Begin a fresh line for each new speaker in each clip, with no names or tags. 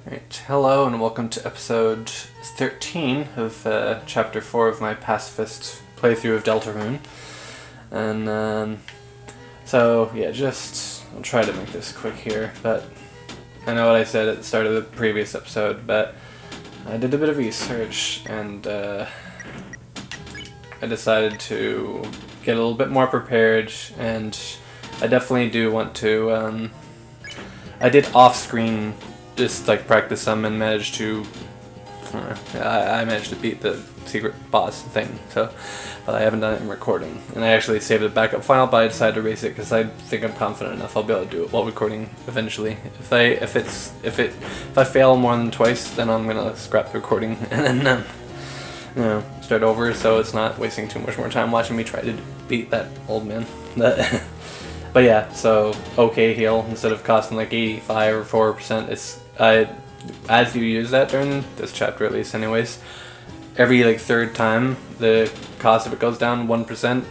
Alright, hello and welcome to episode 13 of chapter 4 of my Pacifist playthrough of Deltarune. And so yeah, I'll try to make this quick here, but I know what I said at the start of the previous episode, but I did a bit of research and I decided to get a little bit more prepared, and I definitely do want to, I did off-screen just like practice some and managed to, I managed to beat the secret boss thing, so, but I haven't done it in recording. And I actually saved a backup file, but I decided to erase it because I think I'm confident enough I'll be able to do it while recording eventually. If I fail more than twice, then I'm gonna scrap the recording and then start over, so it's not wasting too much more time watching me try to beat that old man. But yeah, so okay heal instead of costing like 85 or 4%. It's as you use that during this chapter, at least anyways, every like third time the cost of it goes down 1%,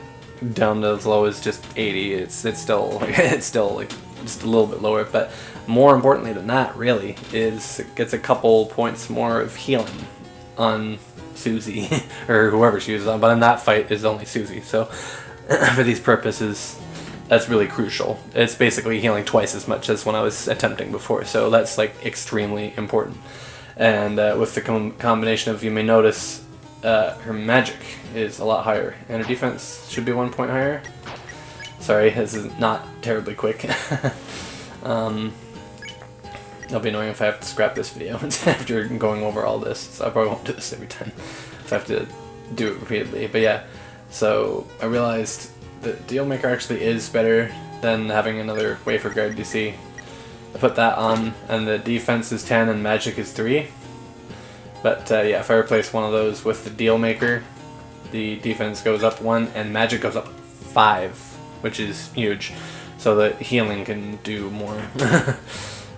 down to as low as just 80. It's still like just a little bit lower, but more importantly than that really is it gets a couple points more of healing on Susie or whoever she uses on, but in that fight is only Susie, so for these purposes that's really crucial. It's basically healing twice as much as when I was attempting before, so that's like extremely important. And with the combination of, you may notice her magic is a lot higher, and her defense should be 1 point higher. Sorry, this is not terribly quick. It'll be annoying if I have to scrap this video after going over all this, so I probably won't do this every time if I have to do it repeatedly. But yeah, so I realized the Deal Maker actually is better than having another Wafer Guard DC. I put that on, and the defense is 10 and magic is 3. But yeah, if I replace one of those with the Deal Maker, the defense goes up 1 and magic goes up 5, which is huge. So the healing can do more,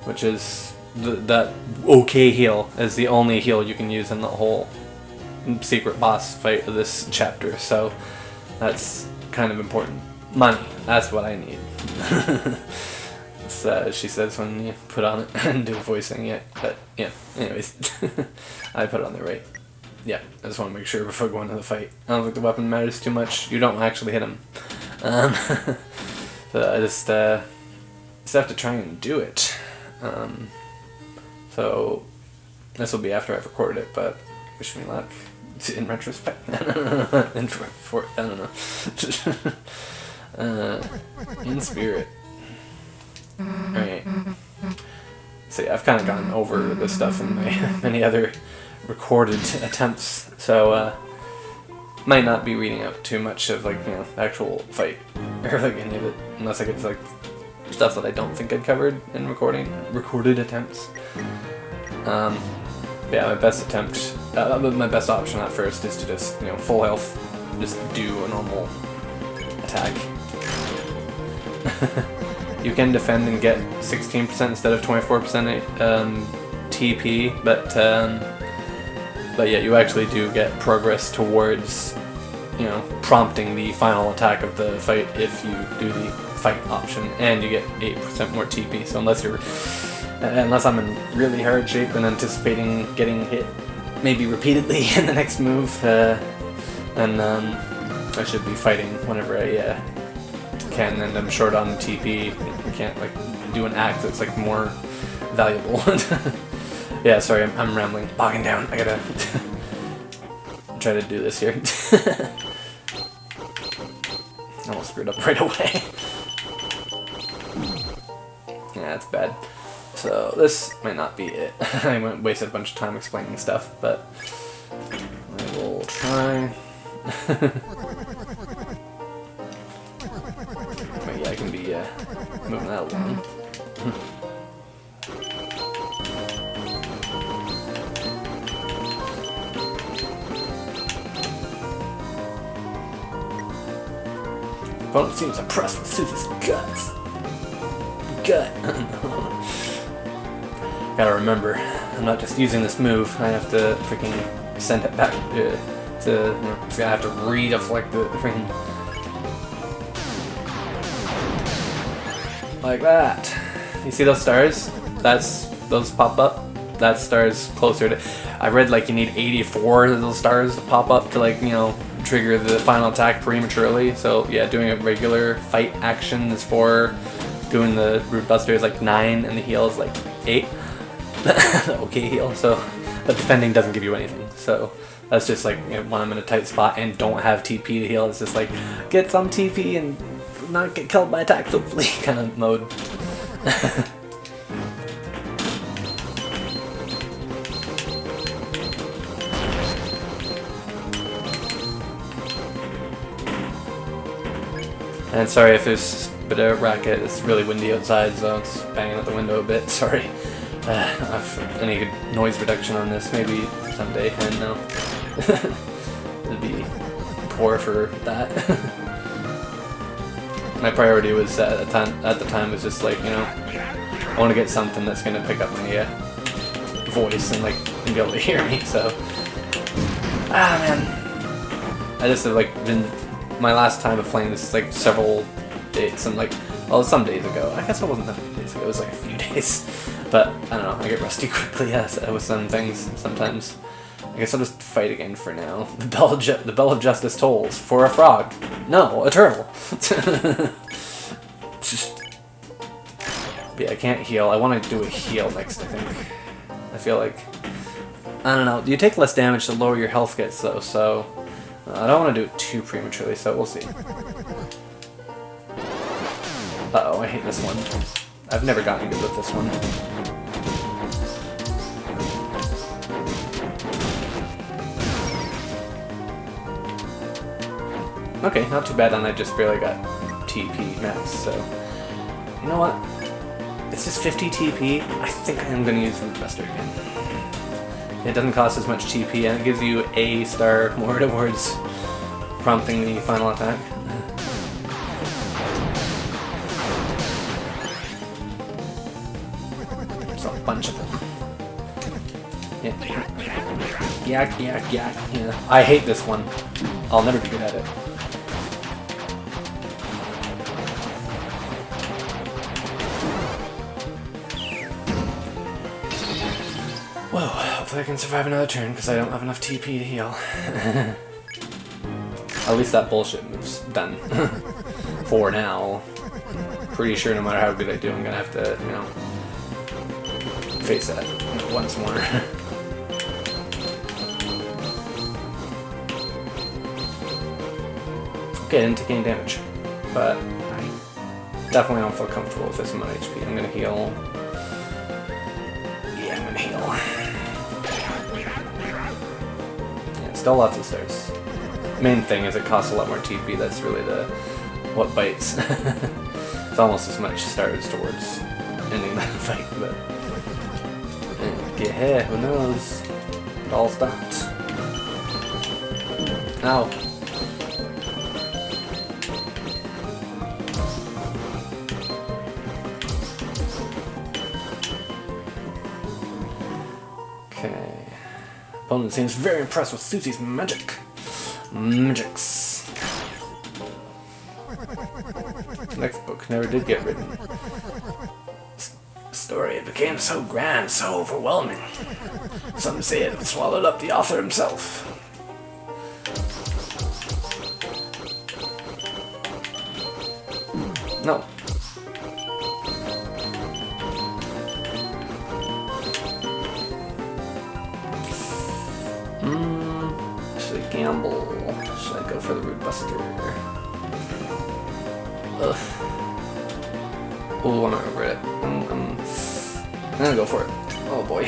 which is that okay heal is the only heal you can use in the whole secret boss fight of this chapter. So that's kind of important. Money, that's what I need. It's, she says when you put on it and do voicing, yeah. But yeah, anyways, I put it on there right. Yeah, I just want to make sure before going into the fight. I don't think the weapon matters too much. You don't actually hit him. So I just have to try and do it. So this will be after I've recorded it, but wish me luck. In retrospect, I don't know. In spirit. Alright. So yeah, I've kind of gone over this stuff in my many other recorded attempts, so might not be reading out too much of like, the actual fight or like any of it, unless I get like stuff that I don't think I'd covered in recorded attempts. Yeah, my best attempt, my best option at first is to just, full health, just do a normal attack. You can defend and get 16% instead of 24% TP, but yeah, you actually do get progress towards, prompting the final attack of the fight if you do the fight option, and you get 8% more TP. So unless I'm in really hard shape and anticipating getting hit maybe repeatedly in the next move, then I should be fighting whenever I can, and I'm short on TP. I can't like do an act that's like more valuable. Yeah, sorry, I'm rambling, bogging down. I gotta try to do this here. Almost screwed up right away. Yeah, that's bad. So this might not be it. I wasted a bunch of time explaining stuff, but I will try. But yeah, I can be moving that along. Opponent seems impressed with Susie's guts. Gotta remember, I'm not just using this move, I have to freaking send it back it's gonna have to re-deflect the freaking... Like that. You see those stars? Those pop up? that star's closer to... I read like you need 84 of those stars to pop up to like, you know, trigger the final attack prematurely. So yeah, doing a regular fight action is 4, doing the Root Buster is like 9, and the heal is like 8. Okay heal, so... But defending doesn't give you anything, so... That's just like, you know, when I'm in a tight spot and don't have TP to heal, it's just like, get some TP and not get killed by attacks, hopefully, kind of mode. And sorry if there's a bit of racket, it's really windy outside, so it's banging out the window a bit, sorry. I need noise reduction on this, maybe someday, I don't know. It'd be poor for that. My priority was at the time was just like, you know, I want to get something that's gonna pick up my voice and like be able to hear me. So, man, I just have like been my last time of playing this like several days and like, well, some days ago. I guess it wasn't that many days ago. It was like a few days. But I don't know. I get rusty quickly with some things sometimes. I guess I'll just fight again for now. The bell of justice tolls for a frog. No, a turtle. But yeah, I can't heal. I want to do a heal next, I think. I feel like... I don't know. You take less damage the lower your health gets, though, so... I don't want to do it too prematurely, so we'll see. Uh-oh, I hate this one. I've never gotten good with this one. Okay, not too bad, and I just barely got TP max, so... You know what? It's just 50 TP. I think I am going to use Root Buster again. It doesn't cost as much TP, and it gives you a star more towards prompting the final attack. There's a bunch of them. Yeah. Yak. Yeah. I hate this one. I'll never be good at it. Whoa, hopefully I can survive another turn because I don't have enough TP to heal. At least that bullshit move's done. For now. Pretty sure no matter how good I do, I'm gonna have to, you know, face that once more. Okay, I didn't take any damage, but I definitely don't feel comfortable with this amount of HP. I'm gonna heal. Yeah, I'm gonna heal. Yeah, still lots of stars. Main thing is it costs a lot more TP. That's really what bites. It's almost as much stars towards ending that fight, but yeah, who knows? It all stopped. Ow. Okay. Opponent seems very impressed with Susie's magic. Magics. Next book never did get written. Story became so grand, so overwhelming. Some say it swallowed up the author himself. No. Should I gamble? Should I go for the Root Buster? Ugh. Oh, I'm not over it. I'm gonna go for it. Oh boy.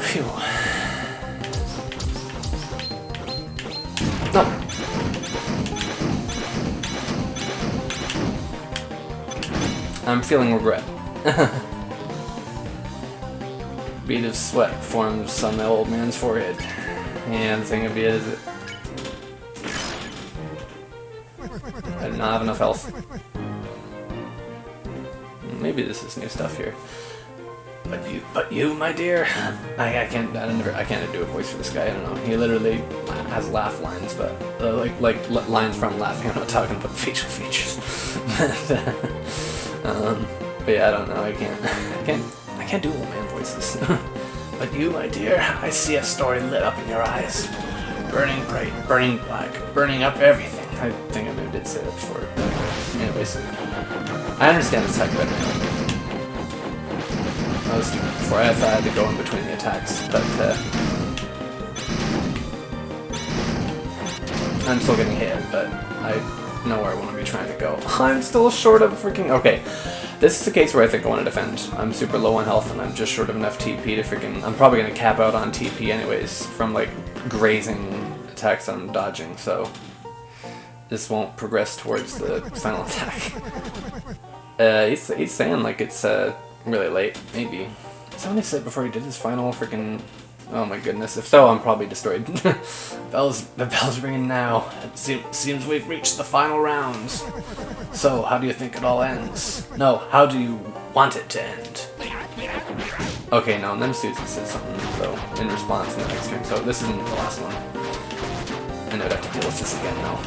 Phew. No. I'm feeling regret. Bead of sweat forms on the old man's forehead. And the thing of it is, I did not have enough health. Maybe this is new stuff here. But you, my dear, I can't do a voice for this guy. I don't know. He literally has laugh lines, but like lines from laughing. I'm not talking about facial features. But yeah, I don't know. I can't do old man voices. But you, my dear, I see a story lit up in your eyes, burning bright, burning black, burning up everything. I think I maybe did say that before. Anyways, I understand this tech better now. I was stupid before. I thought I had to go in between the attacks, but I'm still getting hit, but I know where I want to be trying to go. I'm still short of freaking... Okay, this is the case where I think I want to defend. I'm super low on health, and I'm just short of enough TP to freaking... I'm probably going to cap out on TP anyways, from like grazing attacks I'm dodging, so this won't progress towards the final attack. He's saying like it's really late, maybe. Somebody said before he did his final freaking... Oh my goodness, if so, I'm probably destroyed. The bell's ringing now. It seems we've reached the final rounds. So, how do you think it all ends? No, how do you want it to end? Okay, no, and then Susan says something, though, in response in the next turn, so this isn't the last one. And I'd have to deal with this again now.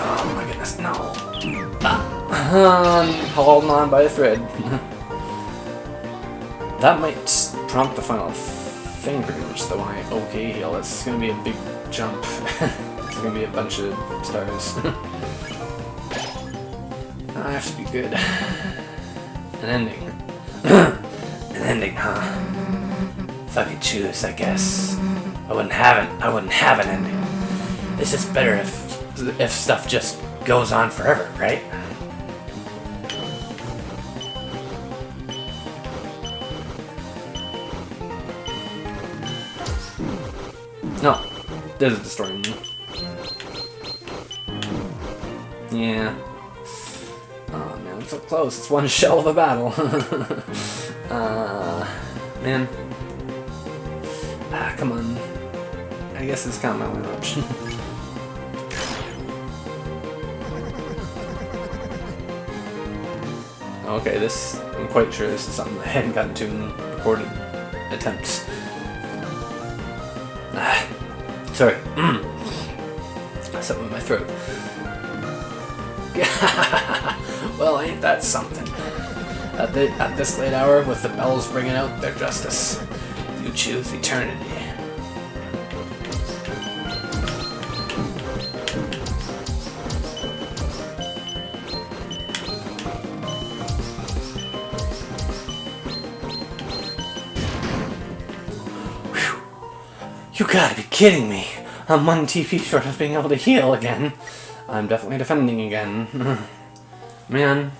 Oh my goodness, no. I'm holding on by a thread. That might prompt the final thing pretty much, though. My okay heal. It's gonna be a big jump. It's gonna be a bunch of stars. I have to be good. An ending. An ending, huh? If I could choose, I guess. I wouldn't have an ending. It's just better if stuff just goes on forever, right? No, there's a destroying me. Yeah. Oh man, I'm so close. It's one shell of a battle. Man. Come on. I guess it's kind of my only option. Okay, this... I'm quite sure this is something I hadn't gotten to in recorded attempts. Sorry. Something in my throat. Well, ain't that something? At this late hour, with the bells bringing out their justice, you choose eternity. You gotta be kidding me! I'm one TP short of being able to heal again. I'm definitely defending again. Man.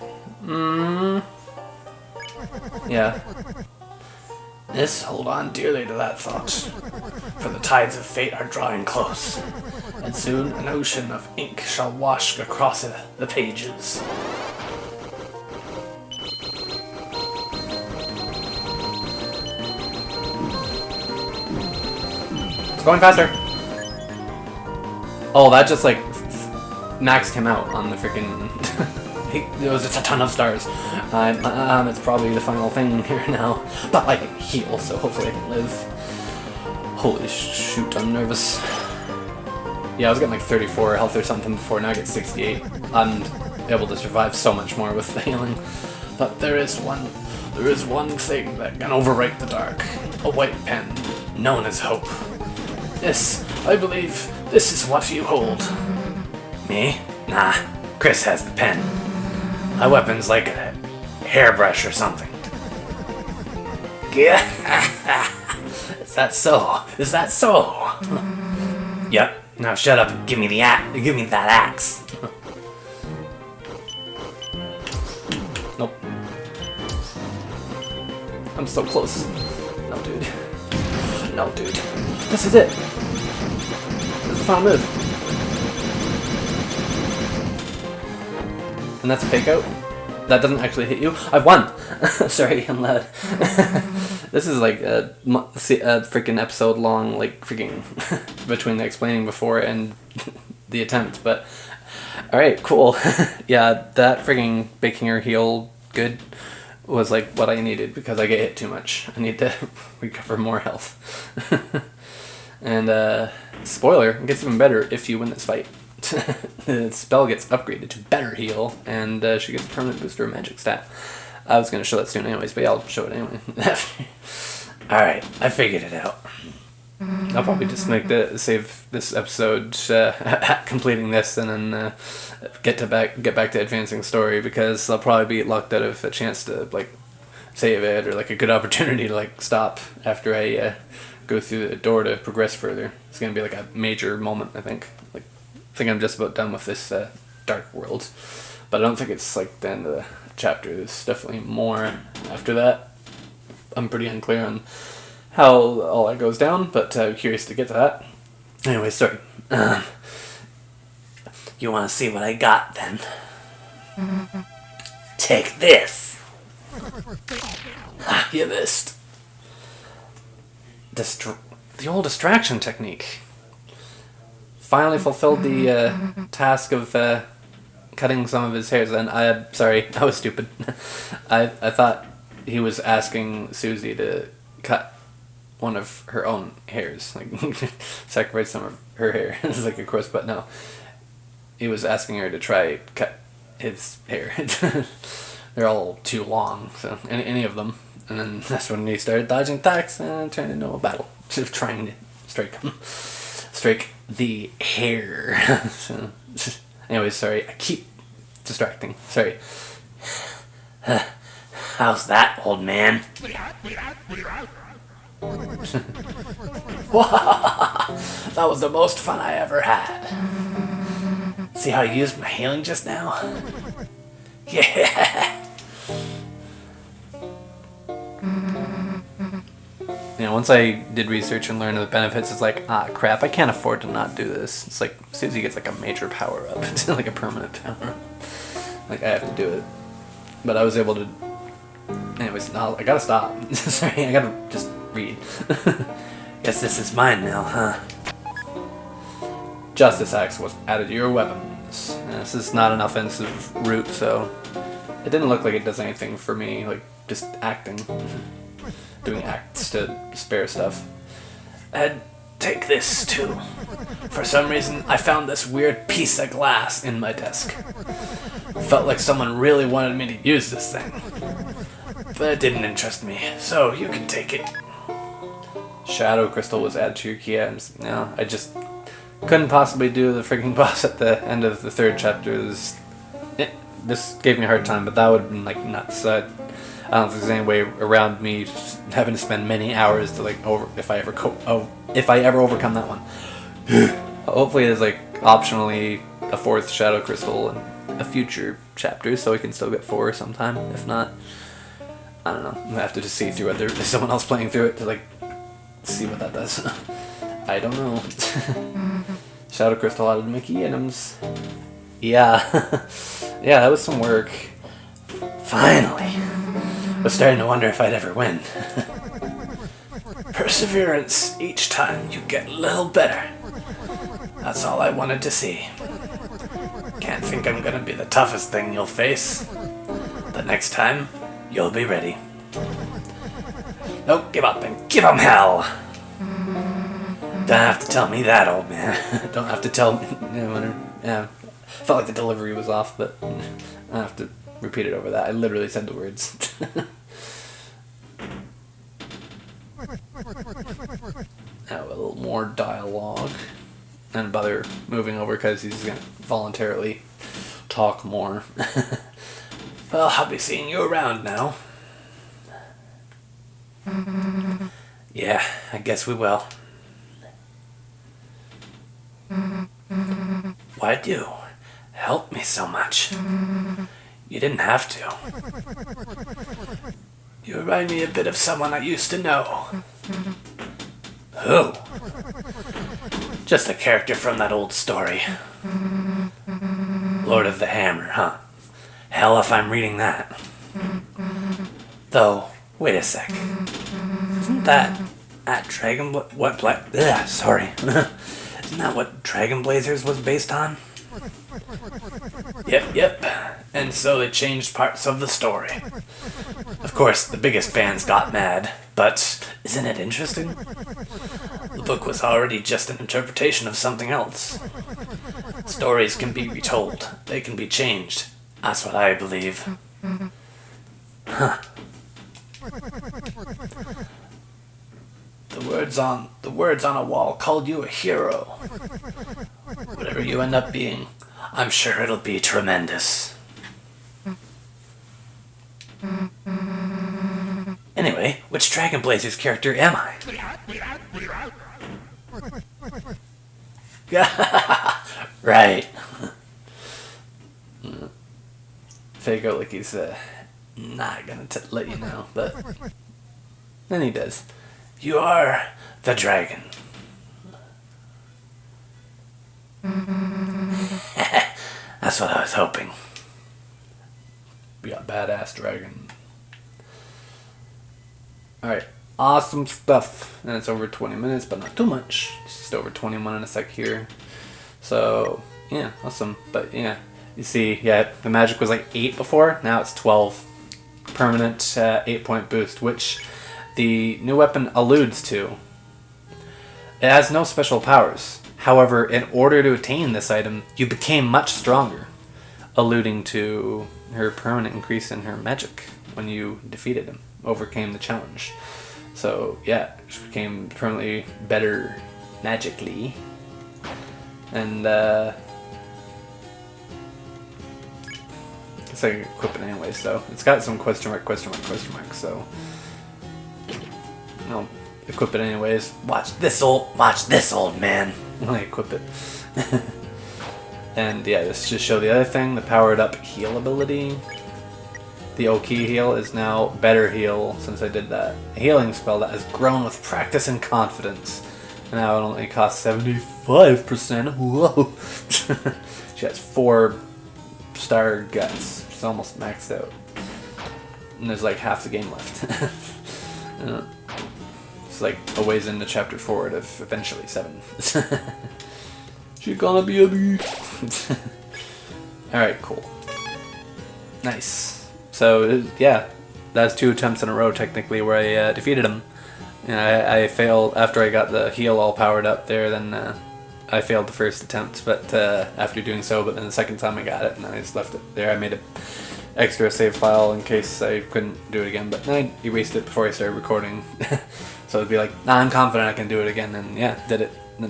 Yeah. This, hold on dearly to that thought. For the tides of fate are drawing close, and soon an ocean of ink shall wash across the pages. Going faster. Oh, that just like maxed him out on the freaking. There was just a ton of stars. It's probably the final thing here now, but I can heal, so hopefully I can live. Holy shoot, I'm nervous. Yeah, I was getting like 34 health or something before. Now I get 68. I'm able to survive so much more with the healing. But there is one thing that can overwrite the dark. A white pen, known as hope. This, I believe, this is what you hold. Me? Nah, Chris has the pen. My weapon's like a hairbrush or something. Is that so? Is that so? Yep. Now shut up and give me that axe. Nope. I'm so close. No, dude. No, dude. This is it. This is the final move. And that's a fake out. That doesn't actually hit you. I won! Sorry, I'm loud. This is like a freaking episode long, like freaking between the explaining before and the attempt, but alright, cool. Yeah, that freaking making her heal good was like what I needed because I get hit too much. I need to recover more health. And spoiler, it gets even better if you win this fight. The spell gets upgraded to better heal, and she gets a permanent booster of magic stat. I was going to show that soon anyways, but yeah, I'll show it anyway. Alright, I figured it out. I'll probably just save this episode completing this, and then get back to advancing story, because I'll probably be locked out of a chance to like save it, or like a good opportunity to like stop after I go through the door to progress further. It's gonna be like a major moment, I think. Like, I think I'm just about done with this dark world, but I don't think it's like the end of the chapter. There's definitely more after that. I'm pretty unclear on how all that goes down, but curious to get to that. Anyway, sorry. You want to see what I got then? Take this. You missed. The old distraction technique. Finally fulfilled the task of cutting some of his hairs. And I was stupid. I thought he was asking Susie to cut one of her own hairs, like sacrifice some of her hair. It's like, of course, but no. He was asking her to try cut his hair. They're all too long, so any of them. And then that's when he started dodging attacks and turned into a battle, trying to strike the hair. So, anyways, sorry, I keep distracting. Sorry. How's that, old man? That was the most fun I ever had. See how I used my healing just now? Yeah. Once I did research and learned the benefits, it's like, crap, I can't afford to not do this. It's like Susie gets like a major power up. It's like a permanent power up. Like, I have to do it. But I was able to... Anyways, no, I gotta stop. Sorry, I gotta just read. Guess this is mine now, huh? Justice Axe was added to your weapons. This is not an offensive route, so it didn't look like it does anything for me, like just acting. Doing acts to spare stuff. And take this too. For some reason, I found this weird piece of glass in my desk. Felt like someone really wanted me to use this thing. But it didn't interest me, so you can take it. Shadow Crystal was added to your key items. No, I just couldn't possibly do the freaking boss at the end of the third chapter. This gave me a hard time, but that would have been like nuts. I don't think there's any way around me just having to spend many hours to like if I ever overcome that one. Hopefully there's like optionally a fourth Shadow Crystal in a future chapter, so we can still get 4 sometime. If not, I don't know. I have to just see through it. There's someone else playing through it to like see what that does. I don't know. Shadow Crystal added to my key items. Yeah. Yeah, that was some work. Finally. I was starting to wonder if I'd ever win. Perseverance. Each time you get a little better. That's all I wanted to see. Can't think I'm gonna be the toughest thing you'll face. The next time, you'll be ready. Don't give up and give 'em hell! Don't have to tell me that, old man. Don't have to tell me. Yeah, felt like the delivery was off, but I don't have to repeat it over that. I literally said the words. Now a little more dialogue. And Bother moving over because he's going to voluntarily talk more. Well, I'll be seeing you around now. Yeah, I guess we will. Why'd you help me so much? You didn't have to. You remind me a bit of someone I used to know. Who? Just a character from that old story. Lord of the Hammer, huh? Hell if I'm reading that. Though, wait a sec. Isn't that at Dragon sorry. Isn't that what Dragon Blazers was based on?
Yep. And so they changed parts of the story. Of course, the biggest fans got mad, but isn't it interesting? The book was already just an interpretation of something else. Stories can be retold. They can be changed. That's what I believe. Huh. The words on a wall called you a hero. Whatever you end up being, I'm sure it'll be tremendous. Anyway, which Dragon Blazers character am I? Right.
Fake out like he's not gonna let you know, but then he does.
You are the dragon. That's what I was hoping.
Be a badass dragon. Alright, awesome stuff. And it's over 20 minutes, but not too much. It's just over 21 in a sec here. So, yeah, awesome. But yeah, you see, yeah, the magic was like 8 before. Now it's 12. Permanent 8-point boost, which the new weapon alludes to. It has no special powers. However, in order to attain this item, you became much stronger, alluding to her permanent increase in her magic when you defeated him, overcame the challenge. So yeah, she became permanently better magically. And it's like equip it anyway, so it's got some question mark, so I'll equip it anyways.
Watch this old man.
I equip it. And yeah, let's just show the other thing, the powered up heal ability. The Oki heal is now better heal since I did that. A healing spell that has grown with practice and confidence. And now it only costs 75%. Whoa! She has 4-star guts. She's almost maxed out. And there's like half the game left. It's like a ways into chapter 4 to eventually 7. She's gonna be a beast. Alright, cool. Nice. So, yeah, that's 2 attempts in a row technically where I defeated him. And I failed after I got the heal all powered up there, then I failed the first attempt, but after doing so, but then the second time I got it, and I just left it there. I made an extra save file in case I couldn't do it again, but I erased it before I started recording. So it'd be like, nah, I'm confident I can do it again, and yeah, did it. The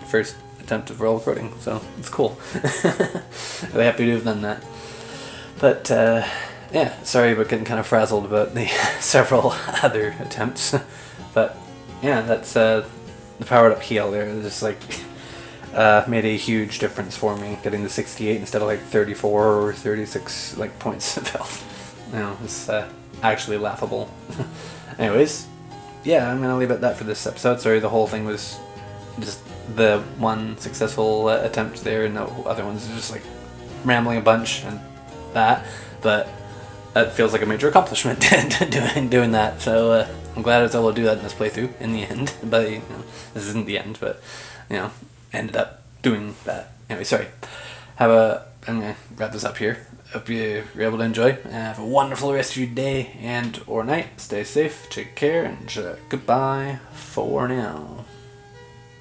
first attempt of roll recording, so it's cool. Really happy to have done that. But yeah, sorry about getting kind of frazzled about the several other attempts. But yeah, that's the powered up heal there. It's just like made a huge difference for me, getting the 68 instead of like 34 or 36 like points of health. You know, it's actually laughable. Anyways, yeah, I'm gonna leave it at that for this episode. Sorry, the whole thing was just the one successful attempt there, and no other ones. Just like rambling a bunch and that, but that feels like a major accomplishment doing that. So I'm glad I was able to do that in this playthrough in the end. But you know, this isn't the end, but you know, ended up doing that. Anyway, sorry. I'm gonna wrap this up here. Hope you're able to enjoy. Have a wonderful rest of your day and or night. Stay safe, take care, and goodbye for now.